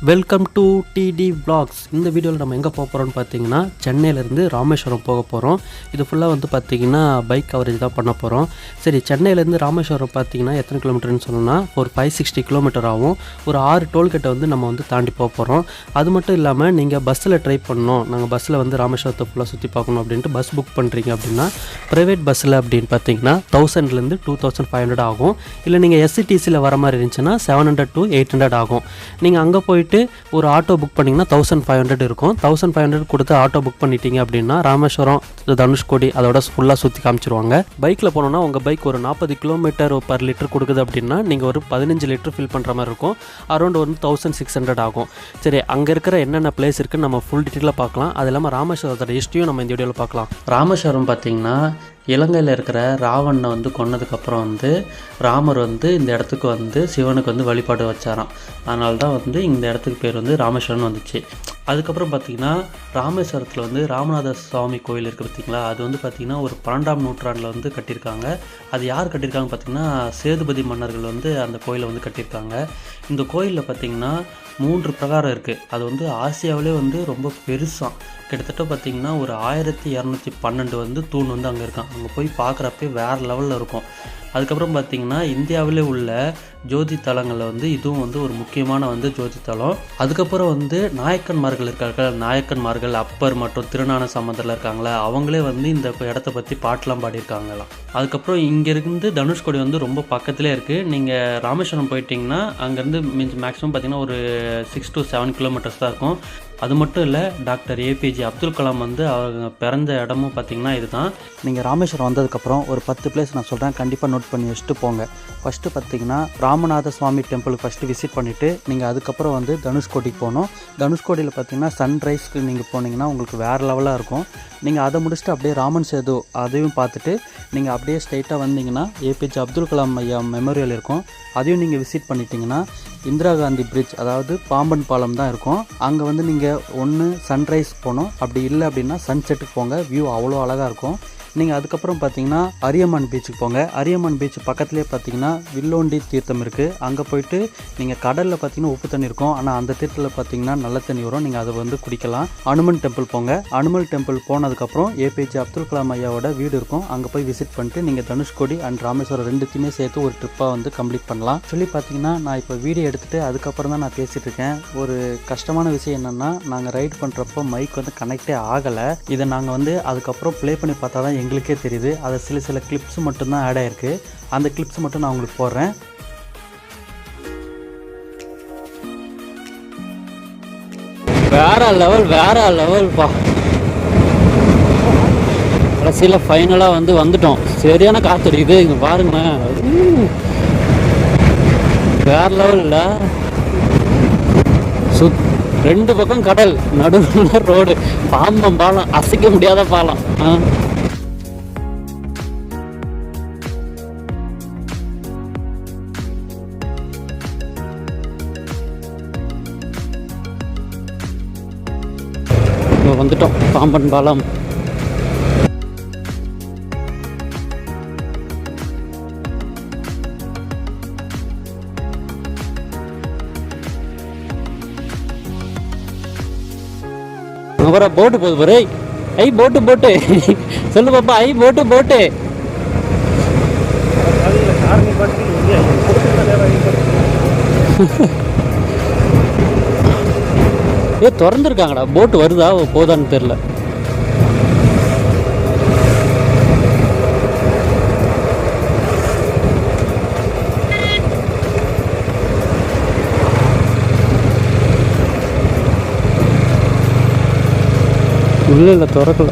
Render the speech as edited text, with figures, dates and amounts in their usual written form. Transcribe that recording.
Welcome to DD vlogs. இந்த வீடியோவில் நம்ம எங்கே போக போகிறோம்னு பார்த்தீங்கன்னா சென்னையிலேருந்து ராமேஸ்வரம் போக போகிறோம். இது ஃபுல்லாக வந்து பார்த்திங்கன்னா பைக் கவரேஜ் தான் பண்ண போகிறோம். சரி, சென்னையிலேருந்து ராமேஸ்வரம் பார்த்தீங்கன்னா எத்தனை கிலோமீட்டர்னு சொன்னோன்னா ஒரு 560 கிலோமீட்டர் ஆகும். ஒரு 6 டோல்கேட்டை வந்து நம்ம வந்து தாண்டி போக போகிறோம். அது மட்டும் இல்லாமல் நீங்கள் பஸ்ஸில் ட்ரை பண்ணணும், நாங்கள் பஸ்ஸில் வந்து ராமேஸ்வரத்தை ஃபுல்லாக சுற்றி பார்க்கணும் அப்படின்ட்டு பஸ் புக் பண்ணுறீங்க அப்படின்னா ப்ரைவேட் பஸ்ஸில் அப்படின்னு பார்த்தீங்கன்னா 1000லேருந்து 2500 ஆகும். இல்லை நீங்கள் எஸ்சிடிசியில் வர மாதிரி இருந்துச்சுன்னா 700 to 800 ஆகும். நீங்கள் அங்கே போயிட்டு ஒரு ஆட்டோ புக் பண்ணிங்கன்னா 1500 இருக்கும். 1500 கொடுத்து ஆட்டோ புக் பண்ணிட்டீங்க அப்படின்னா ராமேஸ்வரம், தனுஷ்கோடி அதோட ஃபுல்லாக சுற்றி காமிச்சிருவாங்க. பைக்கில் போனோன்னா உங்கள் பைக் ஒரு 40 கிலோமீட்டர் பர் லிட்டர் கொடுக்குது அப்படின்னா நீங்கள் ஒரு 15 லிட்டர் ஃபில் பண்ணுற மாதிரி இருக்கும். அரௌண்ட் வந்து 1600 ஆகும். சரி, அங்கே இருக்கிற என்னென்ன பிளேஸ் இருக்குன்னு நம்ம ஃபுல் டீட்டெயிலாக பார்க்கலாம். அது இல்லாமல் ராமேஸ்வரத்தோட ஹிஸ்ட்ரியும் நம்ம இந்த வீடியோவில் பார்க்கலாம். ராமேஸ்வரம் பார்த்தீங்கன்னா இலங்கையில் இருக்கிற ராவணனை வந்து கொன்னதுக்கப்புறம் வந்து ராமர் வந்து இந்த இடத்துக்கு வந்து சிவனுக்கு வந்து வழிபாடு வச்சாராம். அதனால தான் வந்து இந்த இடத்துக்கு பேர் வந்து ராமேஸ்வரம்னு வந்துச்சு. அதுக்கப்புறம் பார்த்திங்கன்னா ராமேஸ்வரத்தில் வந்து ராமநாத சுவாமி கோயில் இருக்குது பார்த்திங்களா, அது வந்து பார்த்திங்கன்னா ஒரு 12ஆம் நூற்றாண்டில் வந்து கட்டியிருக்காங்க. அது யார் கட்டியிருக்காங்க பார்த்திங்கன்னா சேதுபதி மன்னர்கள் வந்து அந்த கோயிலை வந்து கட்டியிருக்காங்க. இந்த கோயிலில் பார்த்திங்கன்னா 3 பிரகாரம் இருக்குது. அது வந்து ஆசியாவிலே வந்து ரொம்ப பெருசாக கிட்டத்தட்ட பார்த்திங்கன்னா ஒரு 1212 வந்து தூண் வந்து அங்கே இருக்கான். அங்கே போய் பார்க்குறப்பே வேறு லெவலில் இருக்கும். அதுக்கப்புறம் பார்த்திங்கன்னா இந்தியாவிலே உள்ள ஜோதி தலங்களில் வந்து இதுவும் வந்து ஒரு முக்கியமான வந்து ஜோதி தலம். அதுக்கப்புறம் வந்து நாயக்கன்மார்கள் இருக்கார்கள், நாயக்கன்மார்கள் அப்பர் மற்றும் திருஞான சம்பந்தரில் இருக்காங்களே, அவங்களே வந்து இந்த இடத்த பற்றி பாட்டெலாம் பாடியிருக்காங்களாம். அதுக்கப்புறம் இங்கேருந்து தனுஷ்கோடி வந்து ரொம்ப பக்கத்திலே இருக்குது. நீங்கள் ராமேஸ்வரம் போயிட்டிங்கன்னா அங்கேருந்து மேக்ஸிமம் பார்த்திங்கன்னா ஒரு 6 to 7 கிலோமீட்டர்ஸ் தான் இருக்கும். அது மட்டும் இல்லை, டாக்டர் ஏபிஜே அப்துல் கலாம் வந்து அவங்க பிறந்த இடமும் பார்த்திங்கன்னா இதுதான். நீங்கள் ராமேஸ்வரம் வந்ததுக்கப்புறம் ஒரு 10 பிளேஸ் நான் சொல்கிறேன், கண்டிப்பாக நோட் பண்ணி வச்சுட்டு போங்க. ஃபஸ்ட்டு பார்த்திங்கன்னா ராமநாத சுவாமி டெம்பிளுக்கு ஃபஸ்ட்டு விசிட் பண்ணிவிட்டு நீங்கள் அதுக்கப்புறம் வந்து தனுஷ்கோடிக்கு போகணும். தனுஷ்கோடியில் பார்த்திங்கன்னா சன்ரைஸ்க்கு நீங்கள் போனீங்கன்னா உங்களுக்கு வேறு லெவலாக இருக்கும். நீங்கள் அதை முடிச்சுட்டு அப்படியே ராமன் சேது அதையும் பார்த்துட்டு நீங்கள் அப்படியே ஸ்ட்ரைட்டாக வந்தீங்கன்னா ஏபிஜே அப்துல் கலாம் ஐயா மெமோரியல் இருக்கும். அதையும் நீங்கள் விசிட் பண்ணிட்டீங்கன்னா இந்திரா காந்தி பிரிட்ஜ், அதாவது பாம்பன் பாலம் தான் இருக்கும். அங்கே வந்து நீங்கள் ஒன்று சன்ரைஸ் போகணும், அப்படி இல்லை அப்படின்னா சன்செட்டுக்கு போங்க. வியூ அவ்வளோ அழகாக இருக்கும். நீங்கள் அதுக்கப்புறம் பார்த்தீங்கன்னா அரியமான் பீச்சுக்கு போங்க. அரியமான் பீச் பக்கத்துலேயே பார்த்தீங்கன்னா வில்லோண்டி தீர்த்தம் இருக்குது. அங்கே போயிட்டு நீங்கள் கடலில் பார்த்தீங்கன்னா உப்பு தண்ணி இருக்கும், ஆனால் அந்த தீர்த்தத்தில் பார்த்தீங்கன்னா நல்ல தண்ணி வரும், நீங்கள் அதை வந்து குடிக்கலாம். அனுமன் டெம்பிள் போங்க. அனுமன் டெம்பிள் போனதுக்கப்புறம் ஏபிஜே அப்துல் கலாம் ஐயாவோட வீடு இருக்கும், அங்கே போய் விசிட் பண்ணிட்டு நீங்கள் தனுஷ்கோடி அண்ட் ராமேஸ்வரம் ரெண்டுத்தையுமே சேர்த்து ஒரு ட்ரிப்பாக வந்து கம்ப்ளீட் பண்ணலாம். சொல்லி பார்த்தீங்கன்னா நான் இப்போ வீடியோ எடுத்துகிட்டு அதுக்கப்புறம் தான் நான் பேசிகிட்டு இருக்கேன். ஒரு கஷ்டமான விஷயம் என்னென்னா, நாங்கள் ரைட் பண்ணுறப்போ மைக் வந்து கனெக்டே ஆகலை. இதை நாங்கள் வந்து அதுக்கப்புறம் ப்ளே பண்ணி பார்த்தா தான் எங்களுக்கே தெரியுது. அது சில கிளிப்ஸ் மட்டும்தான் ஆட் ஆகிருக்கு. அந்த கிளிப்ஸ் மட்டும் நான் உங்களுக்கு போடுறேன். வேற லெவல் பா. கடைசியில் ஃபைனலாக வந்து வந்துட்டோம். சரியான காத்தடிக்குது, இங்கே பாருங்களேன். வேற லெவல் இல்லை. ரெண்டு பக்கம் கடல், நடுவில் ரோடு, பாம்பம் பாலம், அசைக்க முடியாத பாலம். வந்துட்டோம் பாம்பன் பாலம். போட்டு போகுது பாரு. ஐ போட்டு சொல்லு பாப்பா. ஐ போட்டு திறந்துருக்காங்கடா. போட்டு வருதா போதான்னு தெரியல. உள்ள இல்லை, திறக்கல.